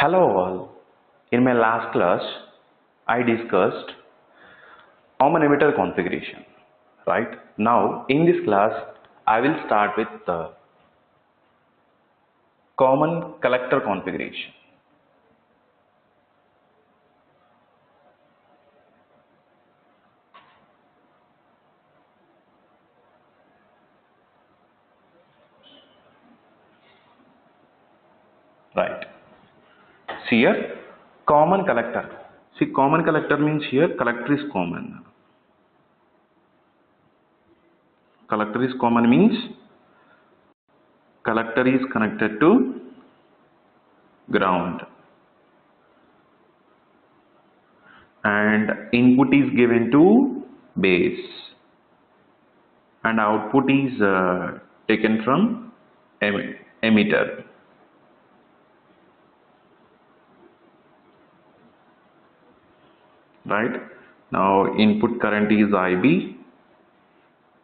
Hello all. In my last class, I discussed common emitter configuration. Right? Now, in this class, I will start with the common collector configuration. Right. See here, common collector. See, common collector means here collector is common. Collector is common means collector is connected to ground and input is given to base and output is taken from emitter. Right? Now input current is IB,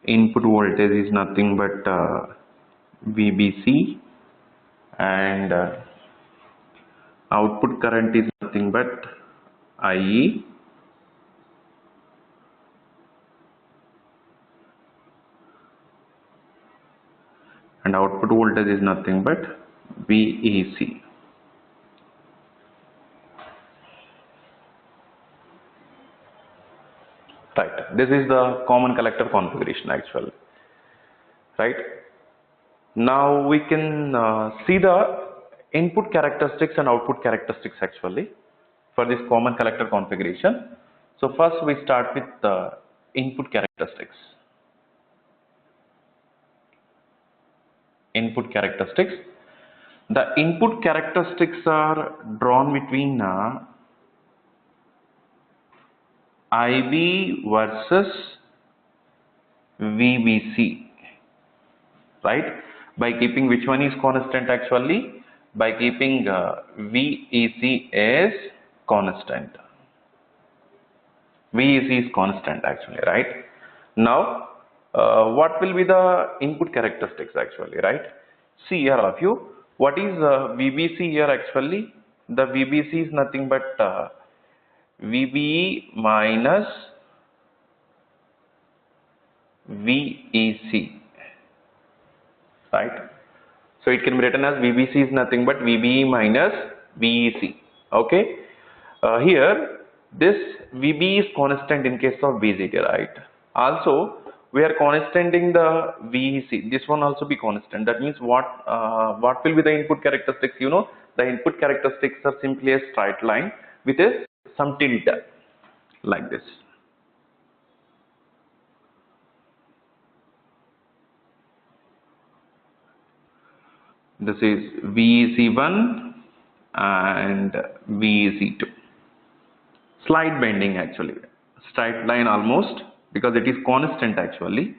input voltage is nothing but VBC, and output current is nothing but IE, and output voltage is nothing but VEC. Right. This is the common collector configuration actually. Right. Now we can see the input characteristics and output characteristics actually for this common collector configuration. So first we start with the input characteristics. Input characteristics. The input characteristics are drawn between IB versus VBC, right? By keeping which one is constant actually? By keeping VEC as constant. VEC is constant actually, right? Now, what will be the input characteristics actually, right? See here all of you, what is VBC here actually? The VBC is nothing but VBE minus VEC, right? So it can be written as VBC is nothing but VBE minus VEC. Okay. Here this VBE is constant in case of VGT, right? Also we are constanting the VEC. This one also be constant. That means what will be the input characteristics? You know, the input characteristics are simply a straight line with some tilt like this. This is VEC1 and VEC2. Slight bending actually, straight line almost, because it is constant actually.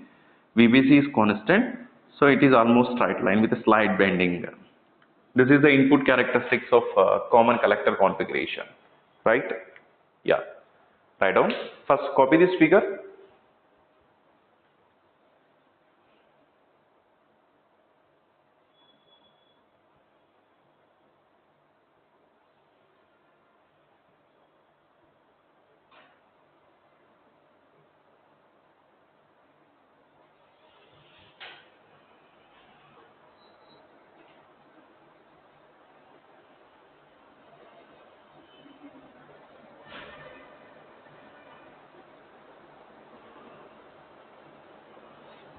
VBC is constant, so it is almost straight line with a slight bending. This is the input characteristics of common collector configuration, right? Yeah. Write down. First, copy this figure.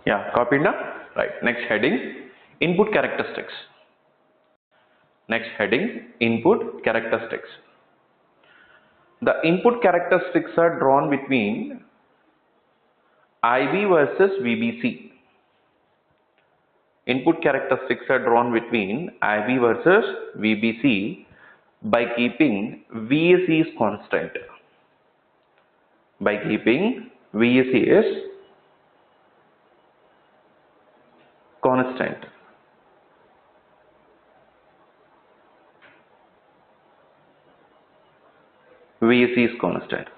Yeah, copied now. Right. Next heading, input characteristics. Next heading, input characteristics. The input characteristics are drawn between IB versus VBC. Input characteristics are drawn between IB versus VBC by keeping VEC is constant. By keeping VEC is constant. VEC is constant.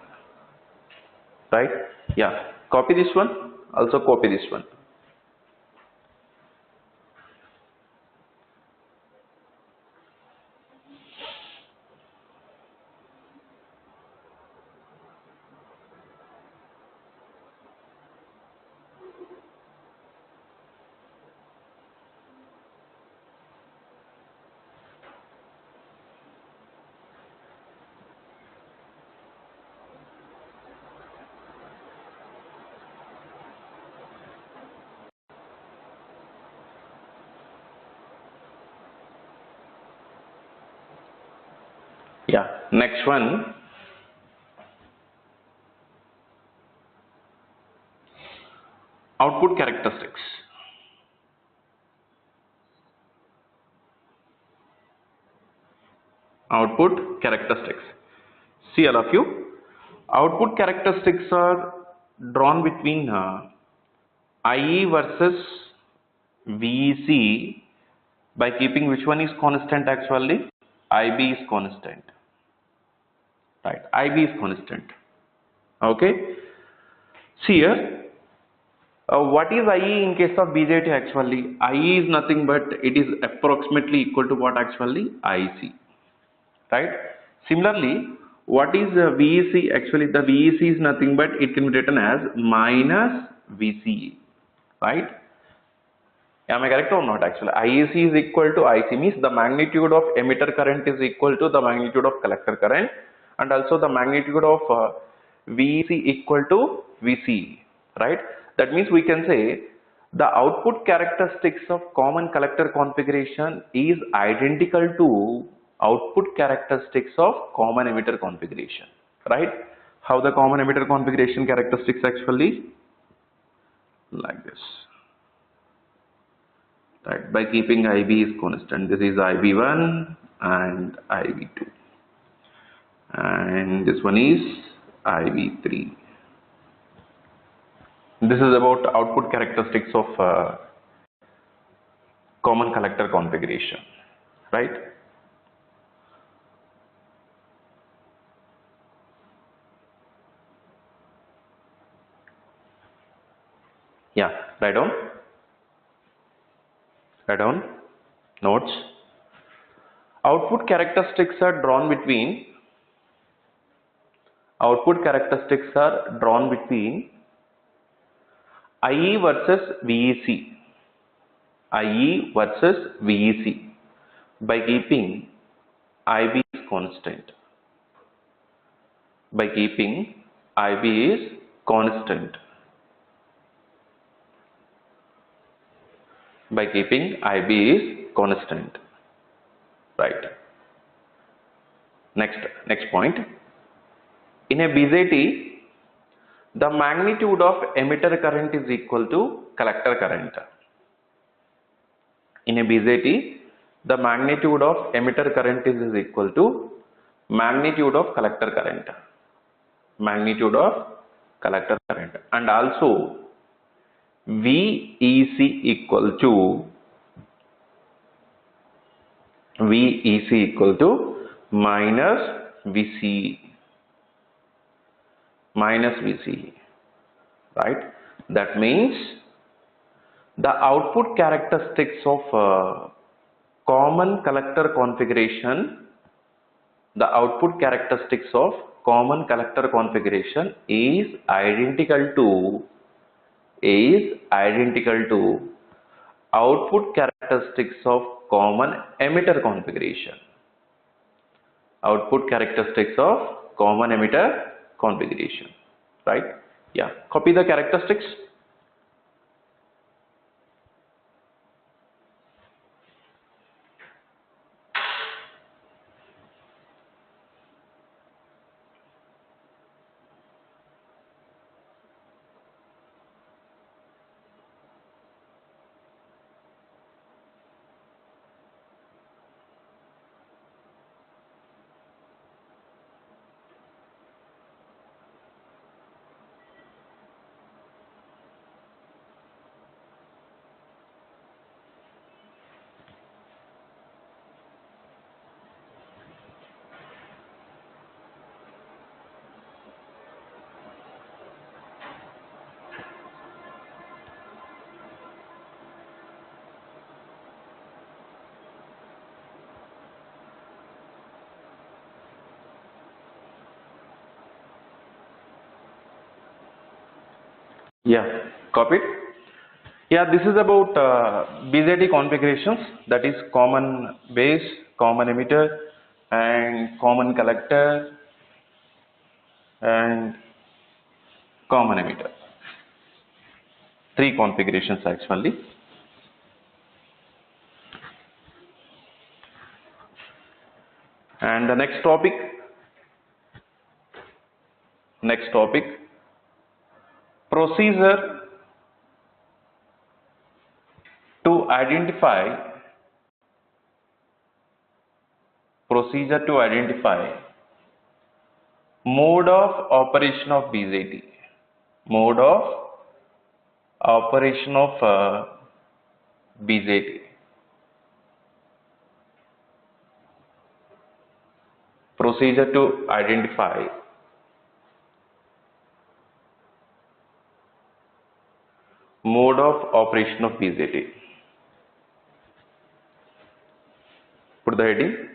Right? Yeah. Copy this one. Also copy this one. Yeah, next one. Output characteristics. Output characteristics. See, all of you, output characteristics are drawn between IE versus VEC by keeping which one is constant actually? IB is constant. Right, IB is constant. Okay. See here, what is IE in case of BJT actually? IE is nothing but it is approximately equal to what actually? IC. Right. Similarly, what is VEC? Actually, the VEC is nothing but it can be written as minus VCE. Right. Am I correct or not? Actually, IEC is equal to IC, means the magnitude of emitter current is equal to the magnitude of collector current, and also the magnitude of VEC equal to VCE, right? That means we can say the output characteristics of common collector configuration is identical to output characteristics of common emitter configuration, right? How the common emitter configuration characteristics actually like this. Right, by keeping IB is constant. This is IB1 and IB2, and this one is IB3. This is about output characteristics of common collector configuration, right? Yeah, write down notes. Output characteristics are drawn between IE versus VEC. IE versus VEC by keeping IB is constant. By keeping IB is constant. By keeping IB is constant. Right. Next point. In a BJT, the magnitude of emitter current is equal to collector current. In a BJT, the magnitude of emitter current is equal to magnitude of collector current. Magnitude of collector current, and also VEC equal to minus VCE. Right? That means the output characteristics of common collector configuration, is identical to output characteristics of common emitter configuration. Right? Yeah. Copy the characteristics. Yeah, copy it. Yeah, this is about BJT configurations, that is common base, common emitter, and common collector, and common emitter. 3 configurations actually. And the next topic, procedure to identify mode of operation of BJT. Mode of operation of BJT. Procedure to identify mode of operation of BJT. Put the heading.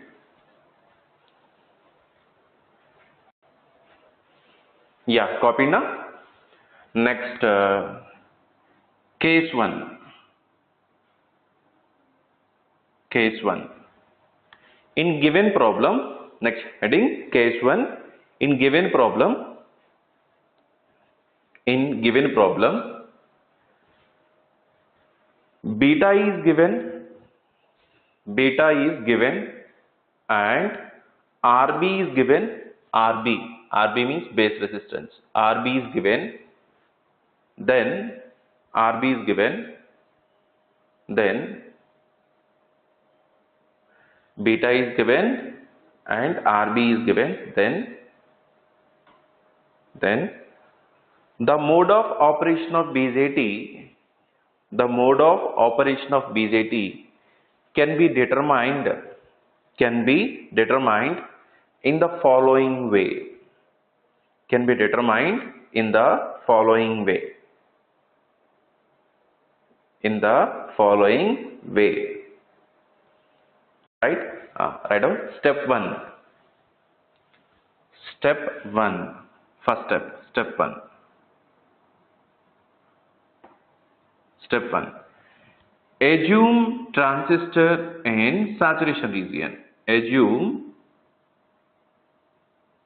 Yeah, copy now. Next, case 1. In given problem, next heading, case 1. In given problem, beta is given and RB is given. RB means base resistance. RB is given, then RB is given, then beta is given and RB is given, then the mode of operation of BJT, can be determined in the following way. Right? Write down step 1. First step 1. Assume transistor in saturation region. Assume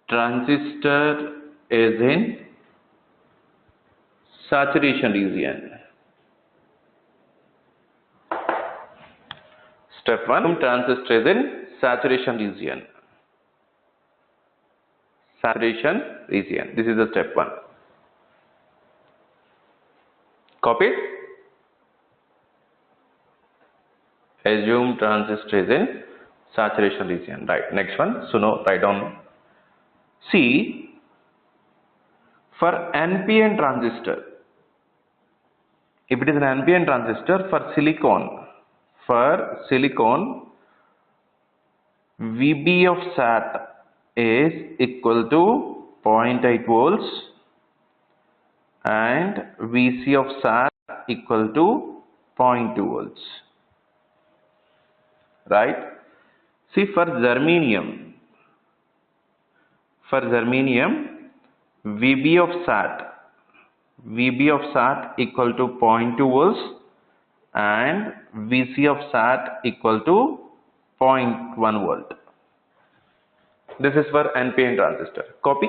transistor is in saturation region. Step 1. Assume transistor is in saturation region. This is the step 1. Copy it. Assume transistor is in saturation region. Right. Next one. So now write down. See, for NPN transistor, if it is an NPN transistor, for silicon, VB of SAT is equal to 0.8 volts and VC of SAT equal to 0.2 volts. Right? See, for germanium, VB of SAT equal to 0.2 volts and VC of SAT equal to 0.1 volt. This is for NPN transistor. Copy.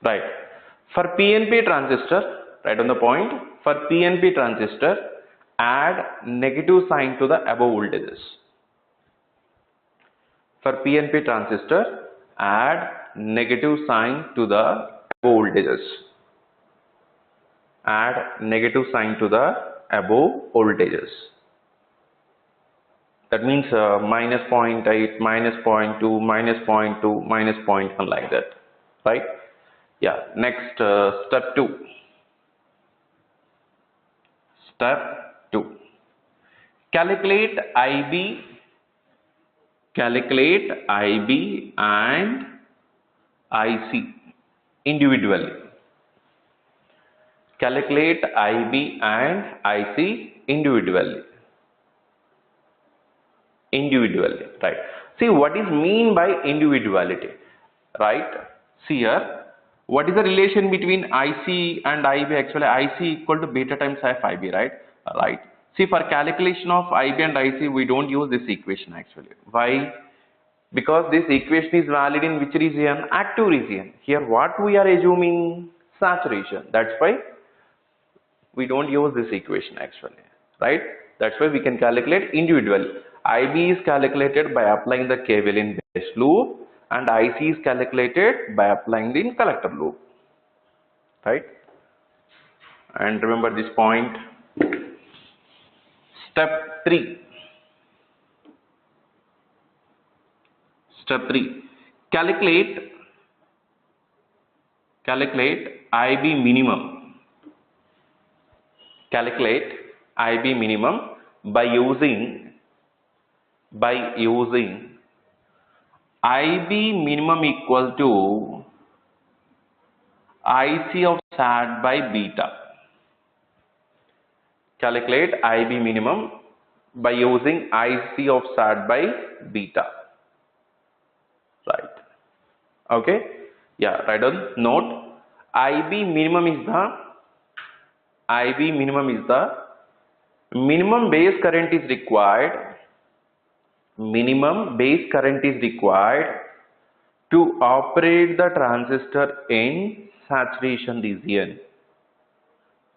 Right. For PNP transistor, write on the point. For PNP transistor, add negative sign to the above voltages. For PNP transistor, add negative sign to the above voltages. Add negative sign to the above voltages. That means minus 0.8, minus 0.2, minus 0.2, minus 0.1 like that. Right? Yeah, next step 2. Calculate IB and IC individually. Calculate IB and IC individually. Right. See what is mean by individuality, right? See here, what is the relation between IC and IB? Actually, IC equal to beta times FIB, right? Right. See, for calculation of IB and IC, we don't use this equation actually. Why? Because this equation is valid in which region? Active region. Here, what we are assuming? Saturation. That's why we don't use this equation actually, right? That's why we can calculate individually. IB is calculated by applying the KVL in base loop, and IC is calculated by applying the collector loop, right? And remember this point. Step 3. Step 3. Calculate IB minimum. Calculate IB minimum by using IB minimum equal to IC of SAT by beta. Calculate IB minimum by using IC of SAT by beta. Right. Okay. Yeah. Write down. Note. IB minimum is the minimum base current is required. Minimum base current is required to operate the transistor in saturation region.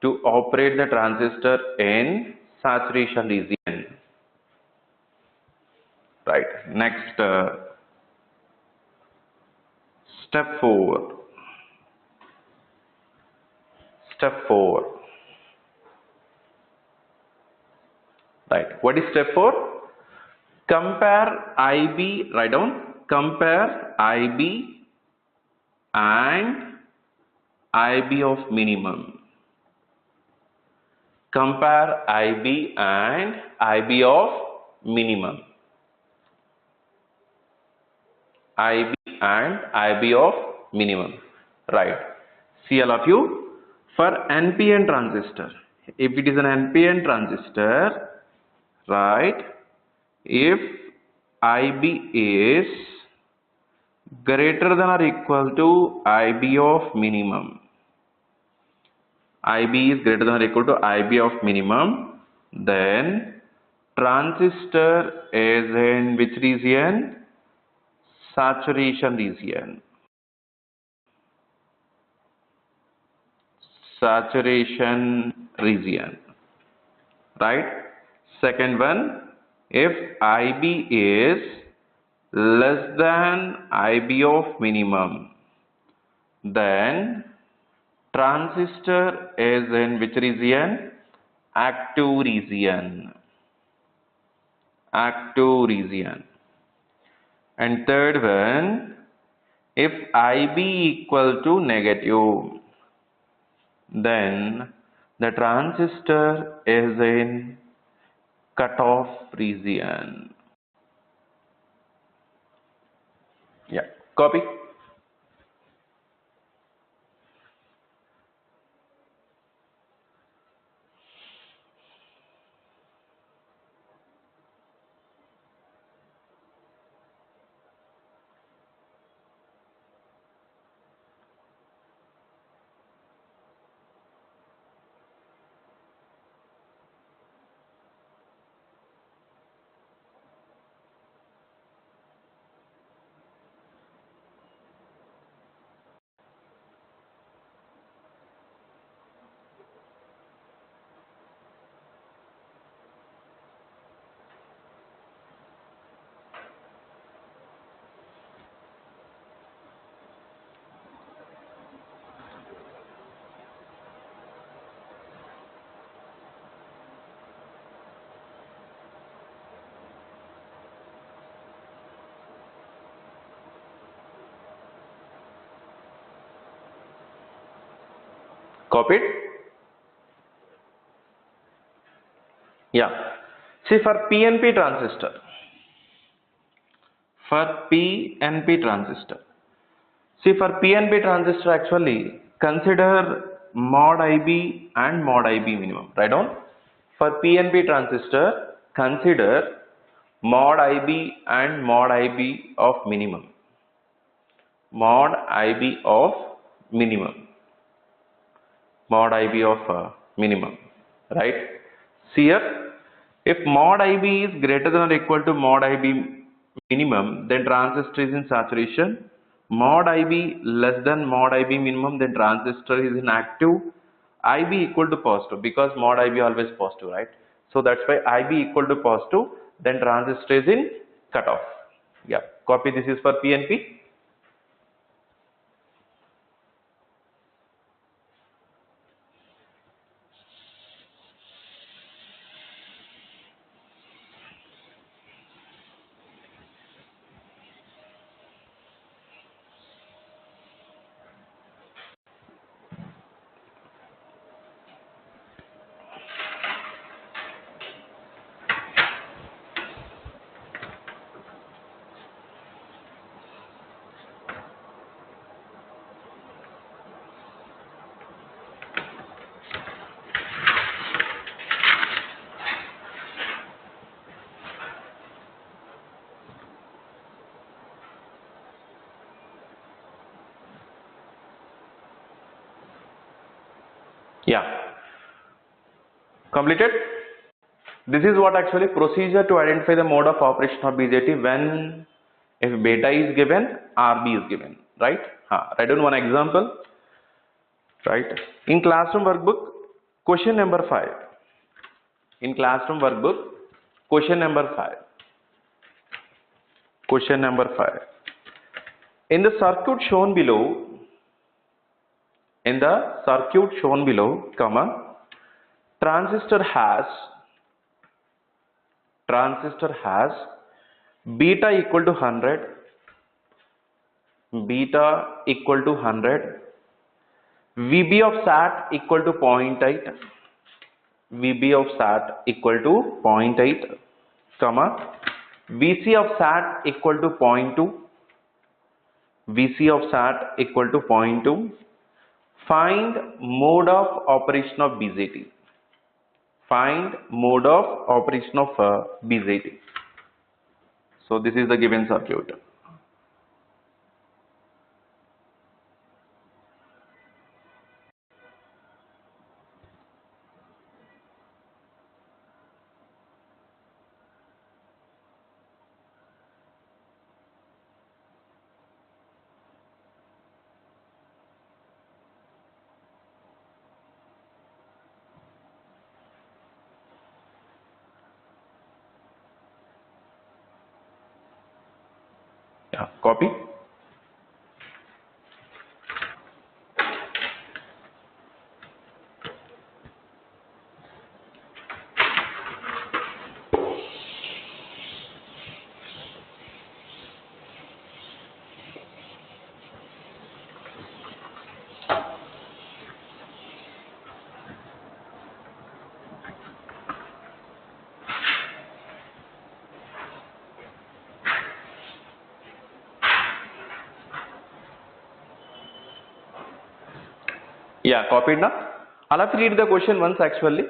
To operate the transistor in saturation region. Right. Next, step 4. Step 4. Right. What is step 4? Compare IB. Write down. Compare IB and IB of minimum. Compare IB and IB of minimum. IB and IB of minimum. Right. See all of you. For NPN transistor, if it is an NPN transistor, right, if IB is greater than or equal to IB of minimum, IB is greater than or equal to IB of minimum, then transistor is in which region? Saturation region. Saturation region. Right? Second one, if IB is less than IB of minimum, then transistor is in which region? Active region. Active region. And third one, if IB equal to negative, then the transistor is in cutoff region. Yeah, copy. Copied? Yeah. See, for PNP transistor. For PNP transistor. See, for PNP transistor, actually, consider mod IB and mod IB minimum. Write down. For PNP transistor, consider mod IB and mod IB of minimum. Mod IB of minimum. Mod IB of minimum, right? See here, if mod IB is greater than or equal to mod IB minimum, then transistor is in saturation. Mod IB less than mod IB minimum, then transistor is in active. IB equal to positive, because mod IB always positive, right? So that's why IB equal to positive, then transistor is in cutoff. Yeah, copy. This is for PNP. Yeah, completed. This is what actually procedure to identify the mode of operation of BJT when if beta is given, RB is given, right? Write down one example, right? In classroom workbook, question number 5. In classroom workbook, question number 5. Question number 5. In the circuit shown below, comma, transistor has beta equal to 100, VB of SAT equal to 0.8, comma, VC of SAT equal to 0.2, find mode of operation of BJT. So this is the given circuit. Yeah, copy. Yeah, copied now. I'll have to read the question once actually.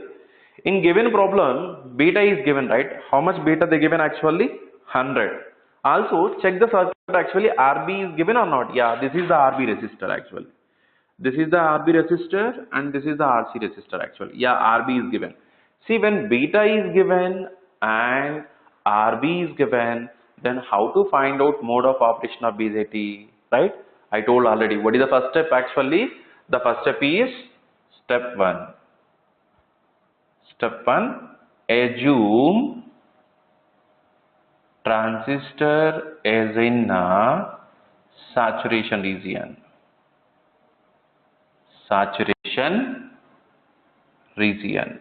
In given problem, beta is given, right? How much beta they given actually? 100. Also check the circuit actually, RB is given or not? Yeah, this is the RB resistor actually. This is the RB resistor and this is the RC resistor actually. Yeah, RB is given. See, when beta is given and RB is given, then how to find out mode of operation of BJT, right? I told already. What is the first step actually? The first step is step 1. Step 1, assume transistor is in saturation region.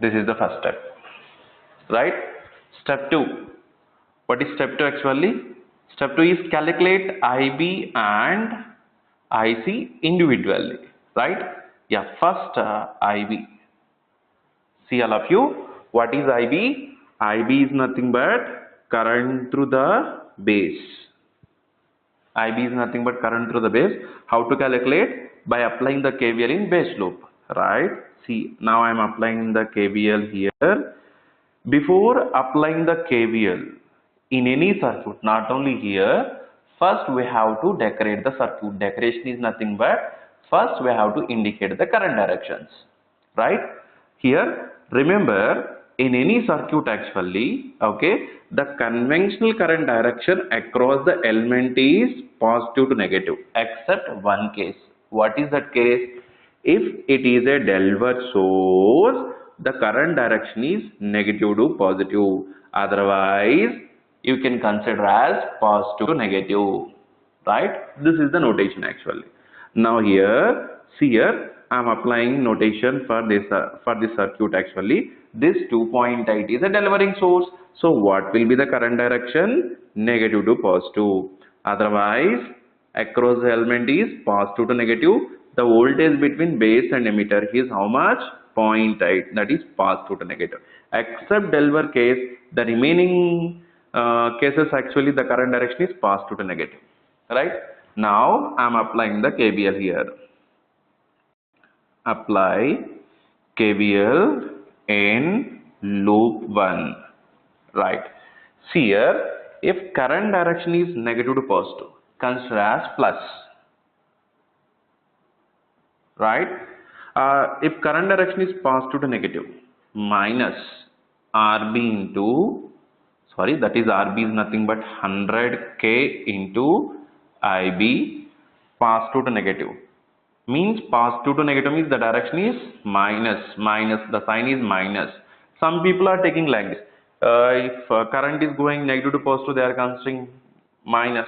This is the first step, right? Step 2. What is step 2 actually? Step 2 is calculate IB and IC individually, right? Yeah, first IB. See all of you, what is IB? IB is nothing but current through the base. IB is nothing but current through the base. How to calculate? By applying the KVL in base loop, right? See, now I am applying the KVL here. Before applying the KVL in any circuit, not only here, first we have to decorate the circuit. Decoration is nothing but first we have to indicate the current directions, right? Here, remember in any circuit actually, okay, the conventional current direction across the element is positive to negative, except one case. What is that case? If it is a delta source, the current direction is negative to positive. Otherwise, you can consider as positive to negative. Right? This is the notation actually. Now here, see here, I am applying notation for this circuit actually. This 2.8 is a delivering source. So what will be the current direction? Negative to positive. Otherwise, across the element is positive to negative. The voltage between base and emitter is how much? 0.8, that is positive to negative. Except delver case, the remaining cases actually the current direction is positive to negative. Right? Now I am applying the KVL here. Apply KVL in loop 1. Right? See here, if current direction is negative to positive, consider as plus. Right? If current direction is positive to negative, minus RB into, sorry, that is RB is nothing but 100K into IB, positive to negative. Means positive to negative means the direction is minus, the sign is minus. Some people are taking like this. If current is going negative to positive, they are considering minus,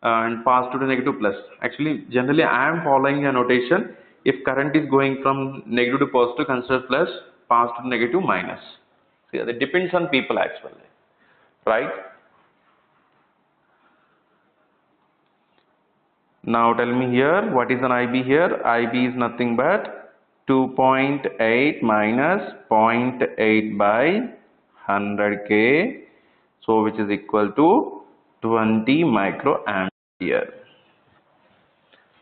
and positive to negative plus. Actually, generally I am following a notation. If current is going from negative to positive, consider plus, positive to negative, minus. See, it depends on people actually, right? Now tell me here, what is an IB here? IB is nothing but 2.8 minus 0.8 by 100K, so which is equal to 20 microampere.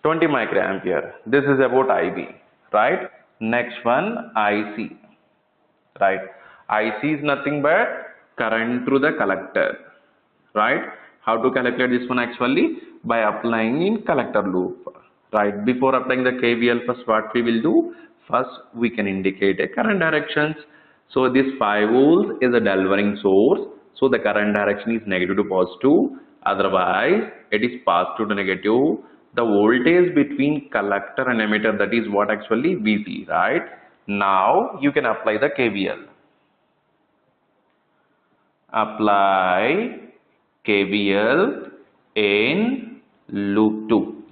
20 microampere. This is about IB, right? Next one, IC, right? IC is nothing but current through the collector, right? How to calculate this one actually? By applying in collector loop, right? Before applying the KVL, first what we will do? First we can indicate a current directions. So this 5 volts is a delivering source. So the current direction is negative to positive. Otherwise, it is positive to negative. The voltage between collector and emitter, that is what actually VC, right? Now you can apply the KVL. Apply KVL in loop 2.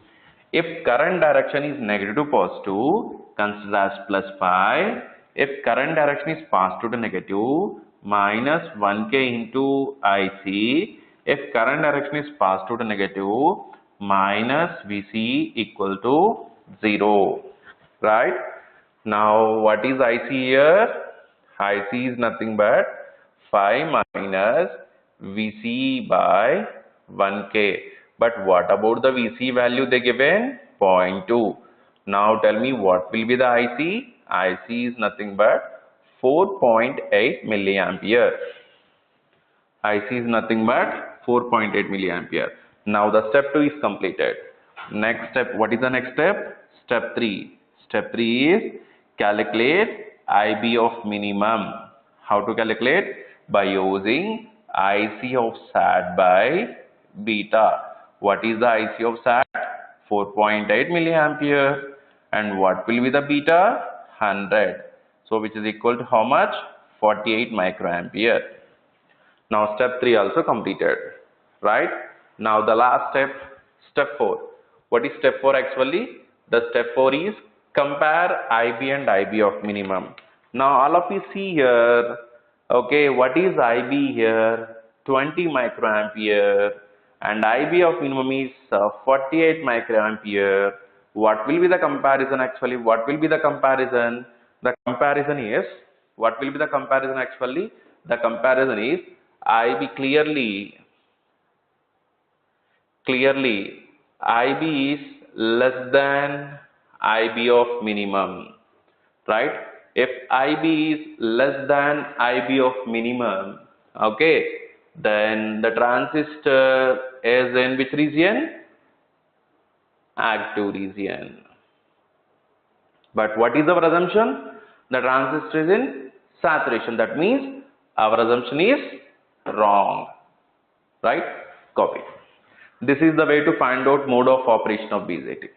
If current direction is negative to positive, consider as plus 5. If current direction is positive to negative, minus 1K into IC. If current direction is positive to negative, minus VC equal to 0. Right? Now what is IC here? IC is nothing but 5 minus VC by 1K. But what about the VC value they given? 0.2. Now tell me what will be the IC? IC is nothing but 4.8 milliampere. IC is nothing but 4.8 milliampere. Now the step 2 is completed. Next step, what is the next step? Step 3. Step 3 is calculate IB of minimum. How to calculate? By using IC of SAT by beta. What is the IC of SAT? 4.8 milliampere. And what will be the beta? 100. So which is equal to how much? 48 microampere. Now step 3 also completed, right? Now the last step, step 4. What is step 4 actually? The step 4 is compare IB and IB of minimum. Now all of you see here, okay, what is IB here? 20 microampere, and IB of minimum is 48 microampere. What will be the comparison actually? What will be the comparison? The comparison is, what will be the comparison actually? The comparison is IB clearly IB is less than IB of minimum, right? If IB is less than IB of minimum, okay, then the transistor is in which region? Active region. But what is our assumption? The transistor is in saturation. That means our assumption is wrong. Right? Copy. This is the way to find out mode of operation of BJT.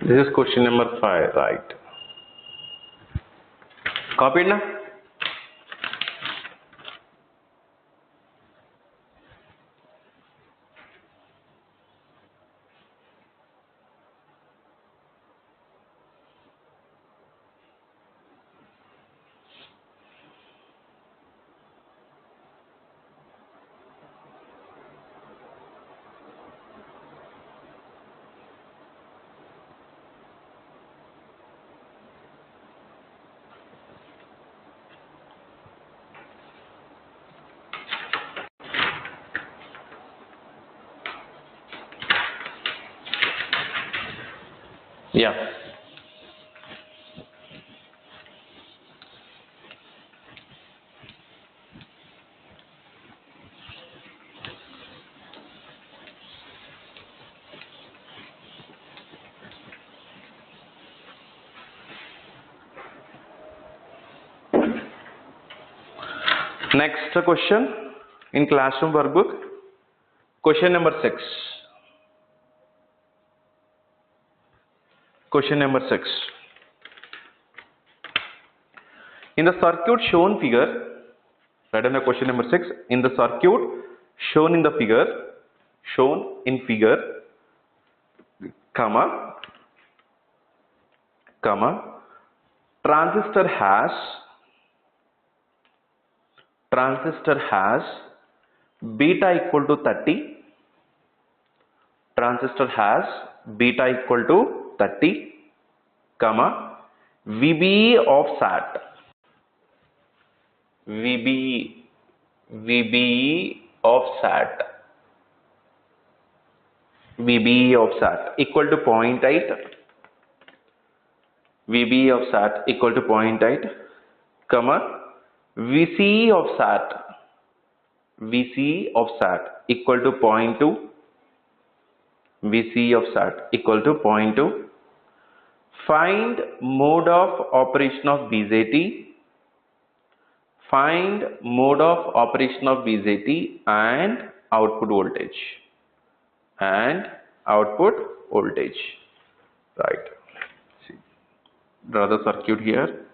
This is question number 5, right? Copied now? Yeah. Next question in classroom workbook. Question number 6. Question number 6. In the circuit shown figure, write down the question number 6. In the circuit shown in the figure, comma, transistor has beta equal to 30. Transistor has beta equal to 30, comma, VB of SAT. VB of SAT. VB of SAT equal to 0.8. VB of SAT equal to 0.8, comma, VC of SAT equal to 0.2. VC of SAT equal to 0.2. Find mode of operation of BJT. Find mode of operation of BJT and output voltage. Right. See, draw the circuit here.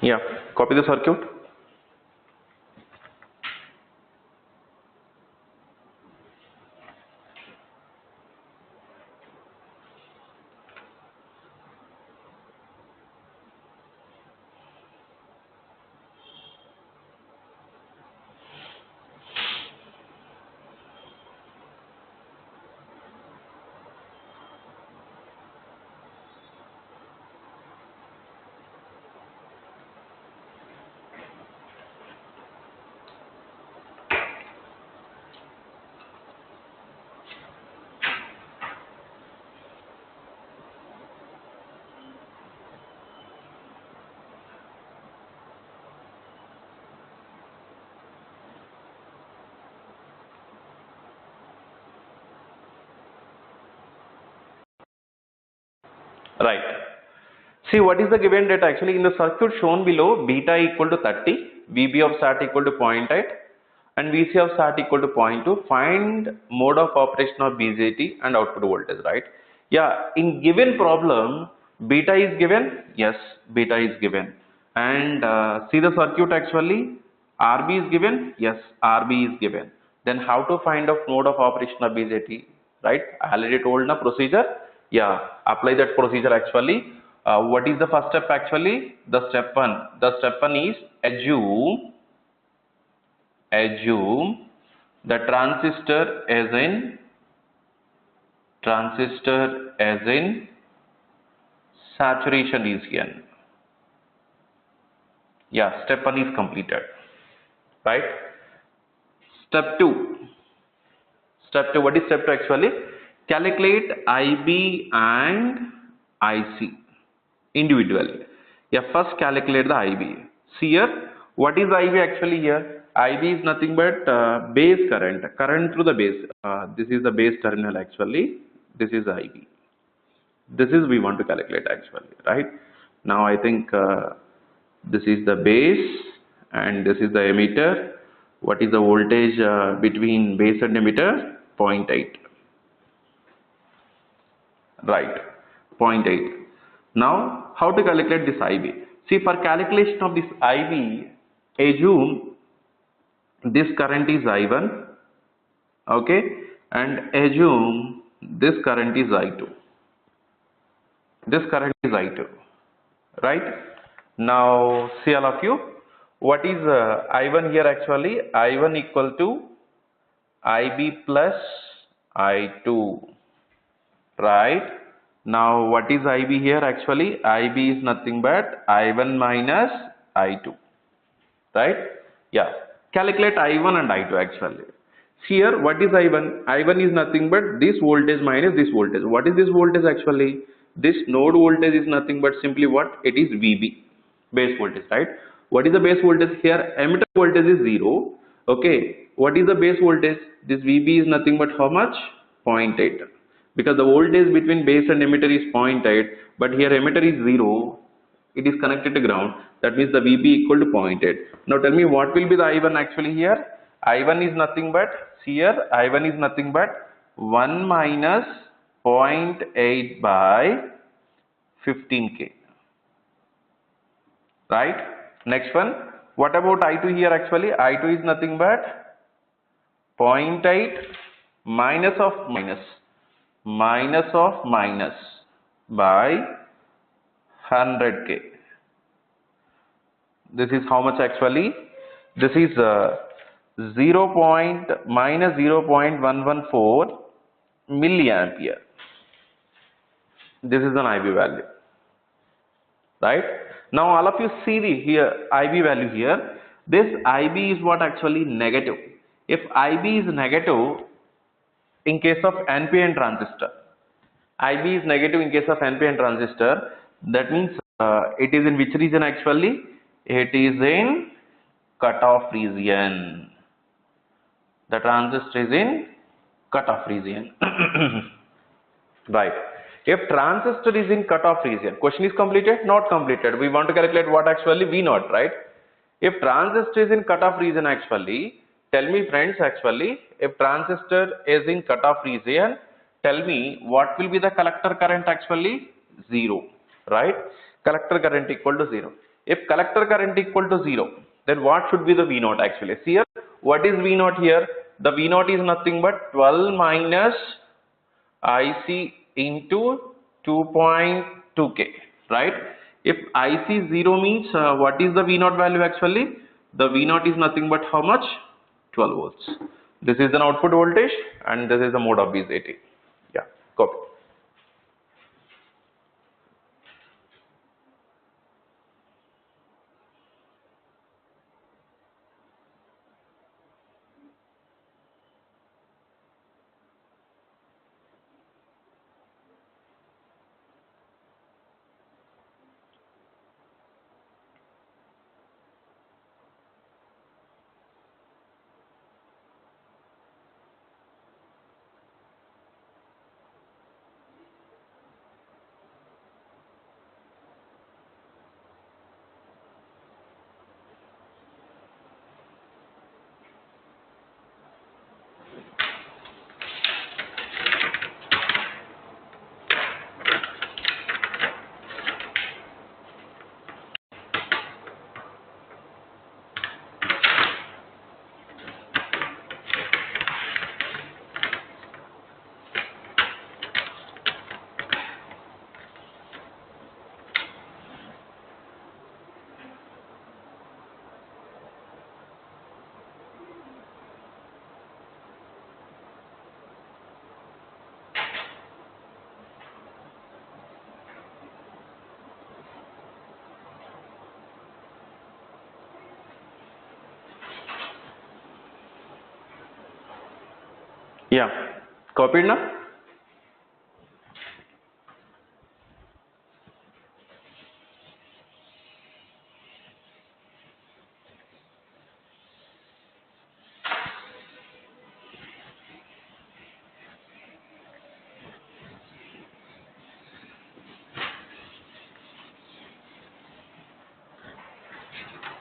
Yeah, copy the circuit. Right. See, what is the given data? Actually, in the circuit shown below, beta equal to 30, VB of SAT equal to 0.8, and VC of SAT equal to 0.2. Find mode of operation of BJT and output voltage, right? Yeah, in given problem, beta is given. Yes, beta is given. And see the circuit actually, RB is given. Yes, RB is given. Then how to find out mode of operation of BJT, right? I already told the procedure. Yeah, apply that procedure actually. What is the first step actually? The step one. The step one is assume the transistor as in saturation region. Yeah, step one is completed, right? Step two. Step two. What is step two actually? Calculate IB and IC individually. Yeah, first calculate the IB. See here, what is IB actually here? IB is nothing but base current through the base. This is the base terminal actually. This is IB. This is we want to calculate actually, right? Now I think this is the base and this is the emitter. What is the voltage between base and emitter? 0.8. Right, 0.8. Now, how to calculate this IB? See, for calculation of this IB, assume this current is I1, okay, and assume this current is I2. This current is I2, right? Now, see all of you, what is I1 here actually? I1 equal to IB plus I2, right? Now, what is IB here actually? IB is nothing but I1 minus I2, right? Yeah. Calculate I1 and I2 actually. Here, what is I1? I1 is nothing but this voltage minus this voltage. What is this voltage actually? This node voltage is nothing but simply what? It is VB, base voltage, right? What is the base voltage here? Emitter voltage is 0. Okay. What is the base voltage? This VB is nothing but how much? 0.8. Because the voltage between base and emitter is 0.8, but here emitter is 0. It is connected to ground. That means the VB equal to 0.8. Now tell me what will be the I1 actually here? I1 is nothing but, here I1 is nothing but 1 minus 0.8 by 15K. Right? Next one. What about I2 here actually? I2 is nothing but 0.8 minus of minus by 100K. This is how much actually? This is 0.114 milliampere. This is an IB value, right? Now all of you see the here IB value here. This IB is what actually negative. If IB is negative in case of NPN transistor, IB is negative in case of NPN transistor, that means it is in which region actually? It is in cutoff region. The transistor is in cutoff region. Right. If transistor is in cutoff region, question is completed? Not completed. We want to calculate what actually V naught, right? If transistor is in cutoff region actually, tell me friends actually, if transistor is in cutoff region, tell me what will be the collector current actually? 0, right? Collector current equal to 0. If collector current equal to 0, then what should be the V naught actually? See here, what is V naught here? The V naught is nothing but 12 minus IC into 2.2K, right? If IC 0 means what is the V naught value actually? The V naught is nothing but how much? 12 volts. This is an output voltage and this is the mode of BJT. Yeah, copy. Yeah, copied now.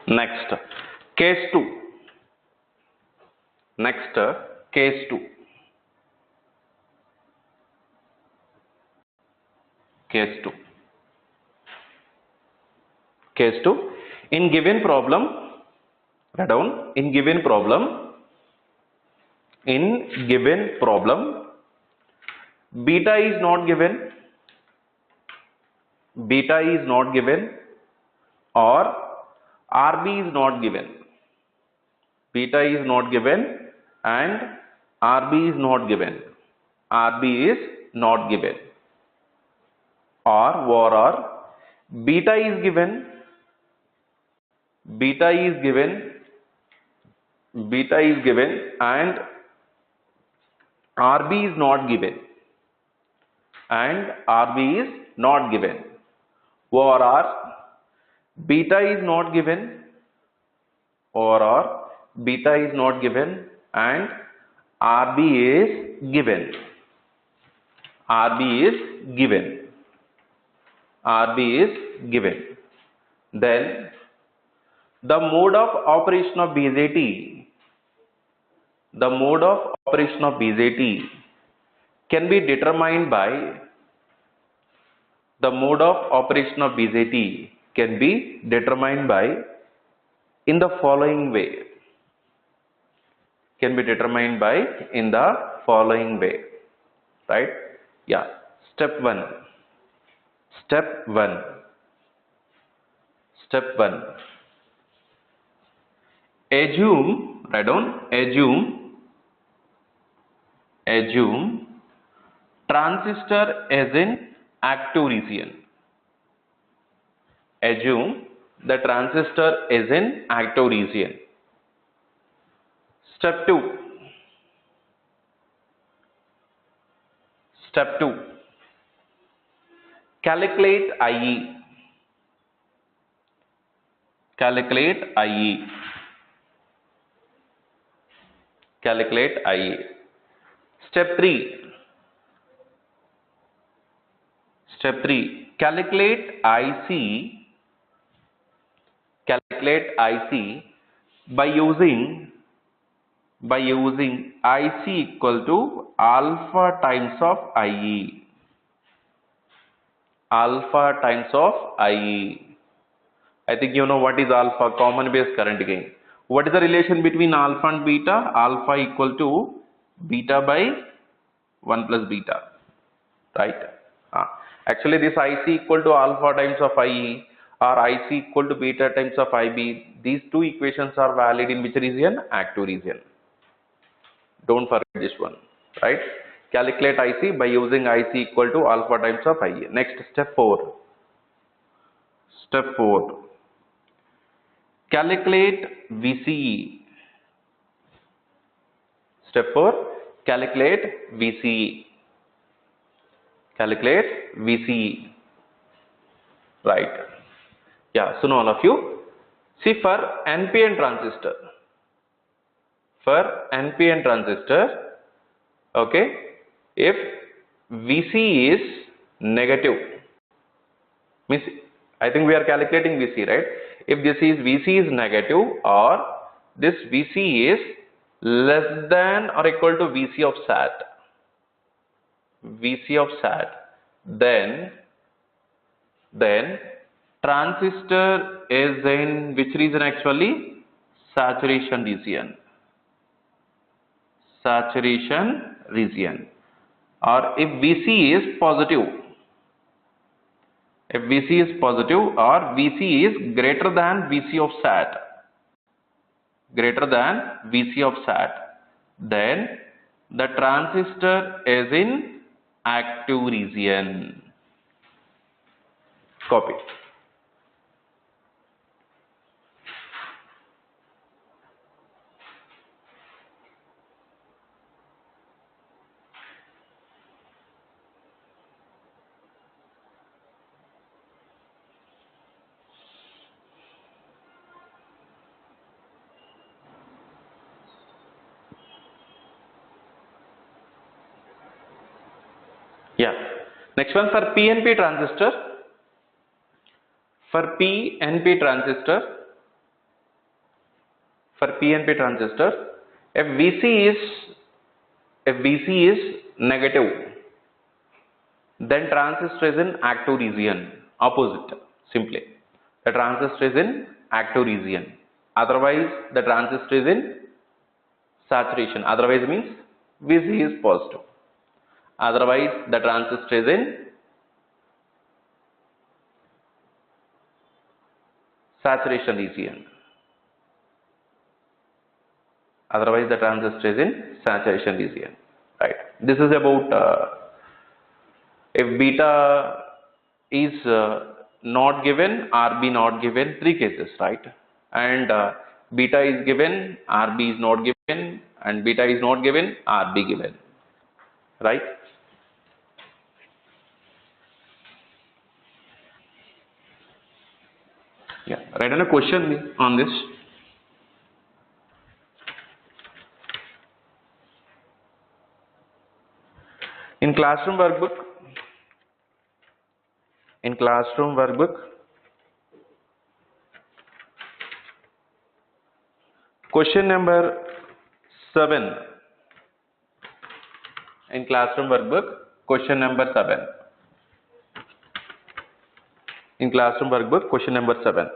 Next, case 2. Next, case 2. Case 2. Case 2. In given problem, write down. In given problem, beta is not given. Beta is not given, or RB is not given. Beta is not given and RB is not given. RB is not given. Or beta is given. Beta is given. Beta is given and RB is not given. And RB is not given. Or beta is not given. Or beta is not given and RB is given. RB is given. RB is given. Then the mode of operation of BJT, can be determined by in the following way. Right? Yeah. Step 1. Assume, write down, assume transistor as in active region. Assume the transistor is in active region. Step 2. Calculate IE. Step 3. Calculate IC by using IC equal to alpha times of IE. I think you know what is alpha, common base current gain. What is the relation between alpha and beta? Alpha equal to beta by 1 plus beta. Right? Actually, this IC equal to alpha times of IE or IC equal to beta times of IB. These two equations are valid in which region? Active region. Don't forget this one. Right? Calculate IC by using IC equal to alpha times of IE. Next, step 4. Calculate VCE. Step 4. Calculate VCE. Right. Yeah, so now all of you. See, for NPN transistor, okay, if VC is negative, means I think we are calculating VC, right? If VC is negative or this VC is less than or equal to VC of SAT, then transistor is in which region actually? Saturation region. Or if VC is positive, or VC is greater than VC of SAT, then the transistor is in active region. Copy. Yeah. Next one for PNP transistor. For PNP transistor, if VC is negative, then transistor is in active region. Opposite, simply. The transistor is in active region. Otherwise, the transistor is in saturation. Otherwise means VC is positive. Otherwise, the transistor is in saturation region. Otherwise, the transistor is in saturation region. Right. This is about if beta is not given, RB not given, three cases, right? And beta is given, RB is not given, and beta is not given, RB given, right? Yeah, write down a question on this. In classroom workbook, question number 7. In classroom workbook, question number 7. In classroom workbook, question number 7.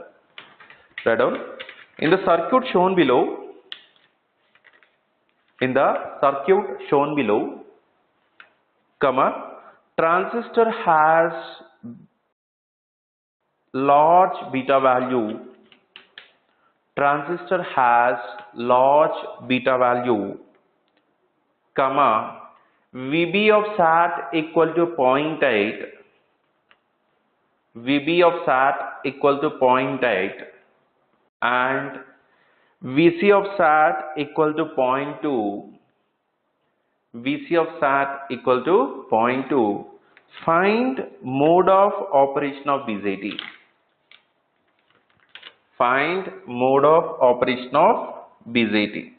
Write down. In the circuit shown below, comma, transistor has large beta value. Comma, VB of SAT equal to 0.8. VB of SAT equal to 0.8 and VC of SAT equal to 0.2. VC of SAT equal to 0.2. Find mode of operation of BJT. Find mode of operation of BJT.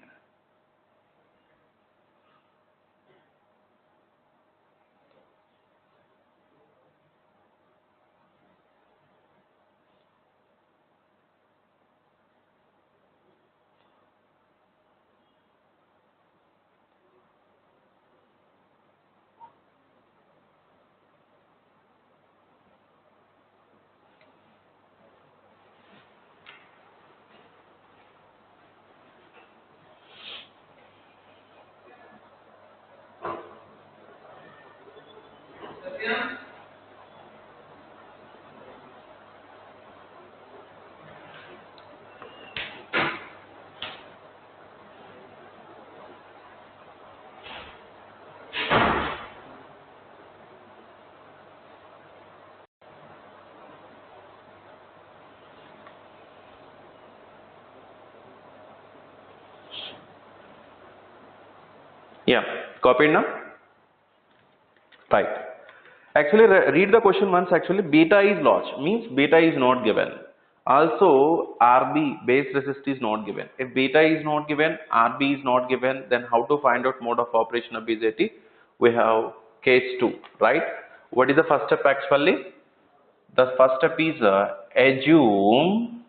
Yeah, copied now? Right. Actually, read the question once. Actually, beta is large, means beta is not given. Also, RB, base resist, is not given. If beta is not given, RB is not given, then how to find out mode of operation of BJT? We have case 2, right? What is the first step actually? The first step is assume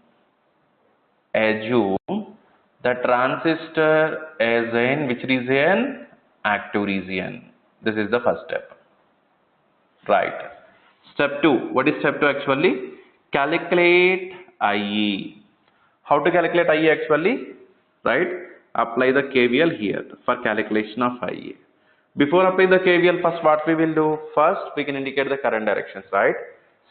the transistor is in which region? Active region. This is the first step. Right. Step 2. What is step 2 actually? Calculate IE. How to calculate IE actually? Right. Apply the KVL here for calculation of IE. Before applying the KVL, first what we will do? First we can indicate the current directions, right?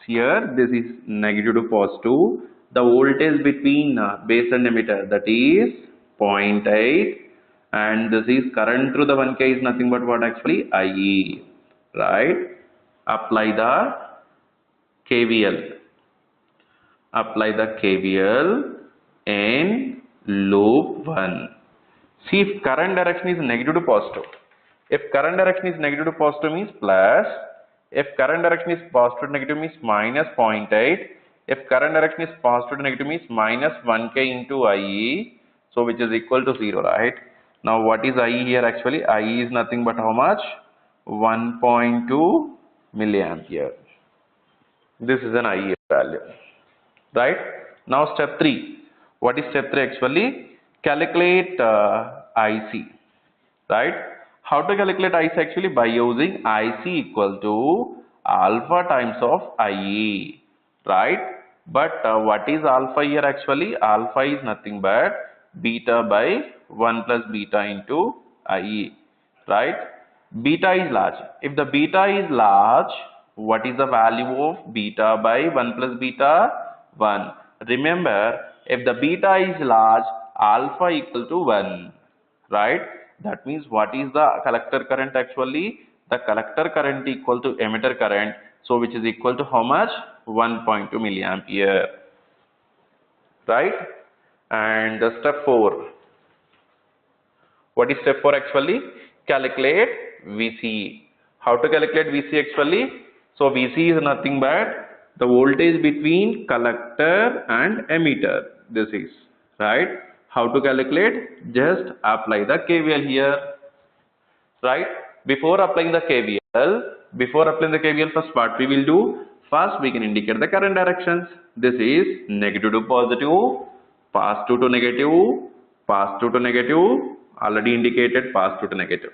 Here this is negative to positive. The voltage between base and emitter, that is 0.8, and this is current through the 1K is nothing but what actually? IE, right? Apply the KVL. Apply the KVL in loop 1. See, if current direction is negative to positive. If current direction is negative to positive means plus. If current direction is positive to negative means minus 0.8. If current direction is positive to negative means minus 1K into IE. So which is equal to 0, right? Now what is IE here actually? IE is nothing but how much? 1.2 milliampere. This is an IE value, right? Now step 3. What is step 3 actually? Calculate IC, right? How to calculate IC actually? By using IC equal to alpha times of IE, right? But what is alpha here actually? Alpha is nothing but beta by 1 plus beta into IE, right? Beta is large. If the beta is large, what is the value of beta by 1 plus beta? 1. Remember, if the beta is large, alpha equal to 1, right? That means what is the collector current actually? The collector current equal to emitter current, so which is equal to how much? 1.2 milliampere, right? And the step 4. What is step 4 actually? Calculate VC. How to calculate VC actually? So VC is nothing but the voltage between collector and emitter. This is, right? How to calculate? Just apply the KVL here, right? Before applying the KVL, first what we will do? First we can indicate the current directions. This is negative to positive, positive to negative, positive to negative. Already indicated positive to negative,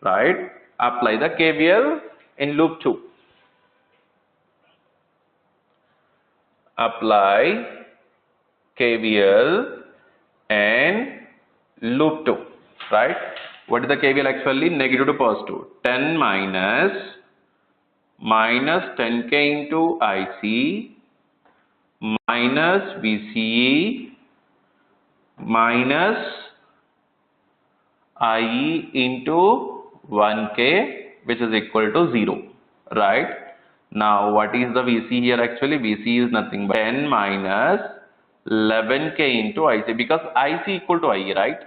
right? Apply the KVL in loop 2. Apply KVL and loop 2, right? What is the KVL actually? Negative to positive. 10 minus 10k into IC minus VCE minus IE into 1k, which is equal to 0, right? Now what is the VC here actually? VC is nothing but 10 minus 11k into IC, because IC equal to IE, right?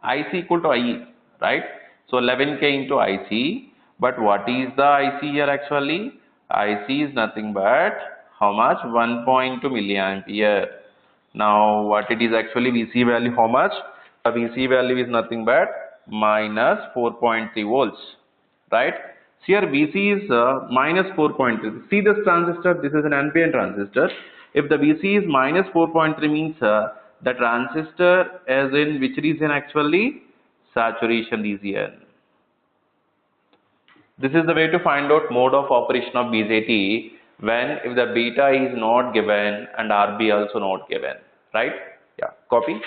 IC equal to IE, right? So 11k into IC, but what is the IC here actually? IC is nothing but how much? 1.2 milliampere. Now what it is actually? VC value how much? The VC value is nothing but minus 4.3 volts, right? So here VC is minus 4.3. See this transistor, this is an NPN transistor. If the VC is minus 4.3 means the transistor is in which region actually? Saturation region. This is the way to find out mode of operation of BJT when if the beta is not given and RB also not given, right? Yeah, copy.